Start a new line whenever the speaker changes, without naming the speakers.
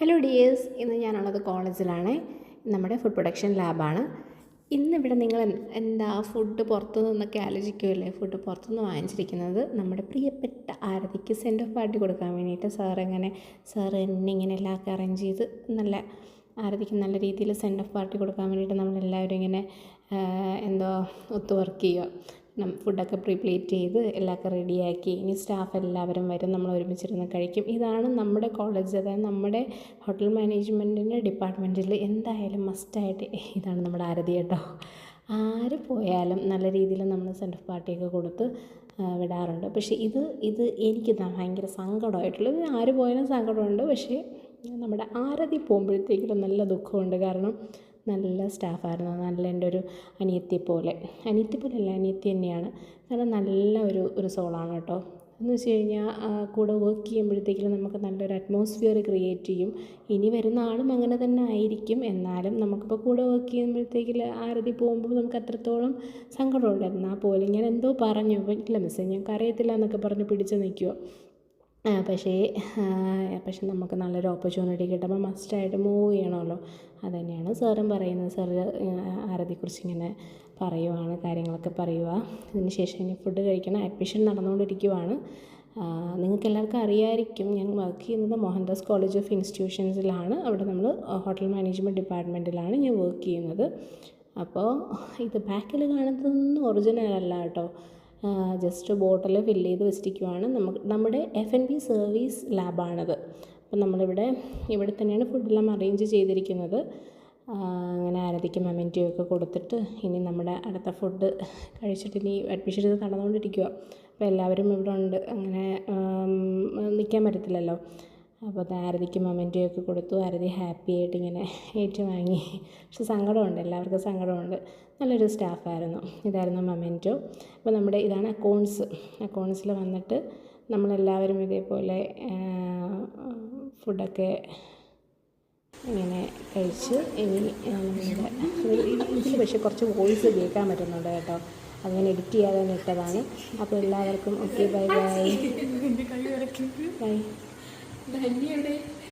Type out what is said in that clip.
Hello dears, ഇന്ന് ഞാനുള്ളത് കോളേജിലാണ്. നമ്മുടെ ഫുഡ് പ്രൊഡക്ഷൻ ലാബാണ്. ഇന്നിവിടെ നിങ്ങൾ എന്താ ഫുഡ് പുറത്തു നിന്നൊക്കെ ആലോചിക്കുമല്ലേ? ഫുഡ് പുറത്തുനിന്ന് വാങ്ങിച്ചിരിക്കുന്നത് നമ്മുടെ പ്രിയപ്പെട്ട ആരതിക്ക് സെൻഡ് ഓഫ് പാർട്ടി കൊടുക്കാൻ വേണ്ടിയിട്ട് സാർ എന്നെ ഇങ്ങനെ എല്ലാവർക്കും അറേഞ്ച് ചെയ്ത് ആരതിക്ക് നല്ല രീതിയിൽ സെൻഡ് ഓഫ് പാർട്ടി കൊടുക്കാൻ വേണ്ടിയിട്ട് നമ്മളെല്ലാവരും ഇങ്ങനെ ഒത്തു വർക്ക് ചെയ്യുക. ഫുഡൊക്കെ പ്രിപ്ലേറ്റ് ചെയ്ത് എല്ലാവർക്കും റെഡിയാക്കി. ഇനി സ്റ്റാഫ് എല്ലാവരും വരും, നമ്മൾ ഒരുമിച്ചിരുന്ന് കഴിക്കും. ഇതാണ് നമ്മുടെ കോളേജ്, അതായത് നമ്മുടെ ഹോട്ടൽ മാനേജ്മെൻറ്റിൻ്റെ ഡിപ്പാർട്ട്മെൻറ്റിൽ എന്തായാലും മസ്റ്റായിട്ട് ഇതാണ് നമ്മുടെ ആരതി കേട്ടോ. ആര് പോയാലും നല്ല രീതിയിൽ നമ്മൾ സെൻഡ് ഓഫ് പാർട്ടിയൊക്കെ കൊടുത്ത് വിടാറുണ്ട്. പക്ഷേ ഇത് എനിക്ക് ഭയങ്കര സങ്കടമായിട്ടുള്ളത്, ആര് പോയാലും സങ്കടമുണ്ട്. പക്ഷേ നമ്മുടെ ആരതി പോകുമ്പോഴത്തേക്കും നല്ല ദുഃഖമുണ്ട്. കാരണം നല്ല സ്റ്റാഫായിരുന്നു, എൻ്റെ ഒരു അനിയത്തി തന്നെയാണ്. കാരണം നല്ല ഒരു സോളാണ് കേട്ടോ. എന്ന് വെച്ച് കഴിഞ്ഞാൽ കൂടെ വർക്ക് ചെയ്യുമ്പോഴത്തേക്കും നമുക്ക് നല്ലൊരു അറ്റ്മോസ്ഫിയർ ക്രിയേറ്റ് ചെയ്യും. ഇനി വരുന്ന ആളും അങ്ങനെ തന്നെ ആയിരിക്കും. എന്നാലും നമുക്കിപ്പോൾ കൂടെ വർക്ക് ചെയ്യുമ്പോഴത്തേക്കിൽ ആരതി പോകുമ്പോൾ നമുക്ക് അത്രത്തോളം സങ്കടമുണ്ട്. എന്നാൽ പോലും ഞാൻ എന്തോ പറഞ്ഞു, ഇല്ല മിസ്സേ ഞങ്ങൾക്ക് അറിയത്തില്ല എന്നൊക്കെ പറഞ്ഞ് പിടിച്ച് നിൽക്കുക. പക്ഷേ നമുക്ക് നല്ലൊരു ഓപ്പർച്യൂണിറ്റി കിട്ടുമ്പോൾ മസ്റ്റായിട്ട് മൂവ് ചെയ്യണമല്ലോ. അതുതന്നെയാണ് സാറും പറയുന്നത്. സാറ് ആരതിയെക്കുറിച്ച് ഇങ്ങനെ കാര്യങ്ങളൊക്കെ പറയുക. ഇതിന് ശേഷം ഇനി ഫുഡ് കഴിക്കണം. അഡ്മിഷൻ നടന്നുകൊണ്ടിരിക്കുവാണ്. നിങ്ങൾക്ക് എല്ലാവർക്കും അറിയാമായിരിക്കും, ഞാൻ വർക്ക് ചെയ്യുന്നത് മോഹൻദാസ് കോളേജ് ഓഫ് ഇൻസ്റ്റിറ്റ്യൂഷൻസിലാണ്. അവിടെ നമ്മൾ ഹോട്ടൽ മാനേജ്മെൻറ്റ് ഡിപ്പാർട്ട്മെൻറ്റിലാണ് ഞാൻ വർക്ക് ചെയ്യുന്നത്. അപ്പോൾ ഇത് ബാക്കിൽ കാണുന്നതൊന്നും ഒറിജിനൽ അല്ല കേട്ടോ, ജസ്റ്റ് ബോട്ടിൽ ഫില്ല് ചെയ്ത് വെച്ചിരിക്കുവാണ്. നമ്മുടെ F&B സർവീസ് ലാബാണത്. അപ്പം ഇവിടെ തന്നെയാണ് ഫുഡെല്ലാം അറേഞ്ച് ചെയ്തിരിക്കുന്നത്. അങ്ങനെ ആരതിക്ക് മൊമെൻറ്റോ ഒക്കെ കൊടുത്തിട്ട് ഇനി നമ്മുടെ അടുത്ത ഫുഡ് കഴിച്ചിട്ട് ഇനി അഡ്മിഷൻ നടന്നുകൊണ്ടിരിക്കുക. അപ്പോൾ എല്ലാവരും ഇവിടെ ഉണ്ട്, അങ്ങനെ നിൽക്കാൻ പറ്റത്തില്ലല്ലോ. അപ്പോൾ ആരതിക്ക് മൊമെൻറ്റോ ഒക്കെ കൊടുത്തു. ആരതി ഹാപ്പി ആയിട്ട് ഇങ്ങനെ ഏറ്റുവാങ്ങി. പക്ഷെ സങ്കടമുണ്ട്, എല്ലാവർക്കും സങ്കടമുണ്ട്. നല്ലൊരു സ്റ്റാഫായിരുന്നു. ഇതായിരുന്നു മൊമെൻറ്റോ. അപ്പോൾ ഇതാണ് അക്കൗണ്ട്സിൽ വന്നിട്ട് നമ്മളെല്ലാവരും ഇതേപോലെ ഫുഡൊക്കെ ഇങ്ങനെ കഴിച്ച് ഇനി ഇതിൽ പക്ഷേ കുറച്ച് വോയിസ് കേൾക്കാൻ പറ്റുന്നുണ്ട് കേട്ടോ, അങ്ങനെ എഡിറ്റ് ചെയ്യാതെ തന്നെ ഇട്ടതാണ്. അപ്പോൾ എല്ലാവർക്കും ഓക്കെ, ബൈ ബൈ.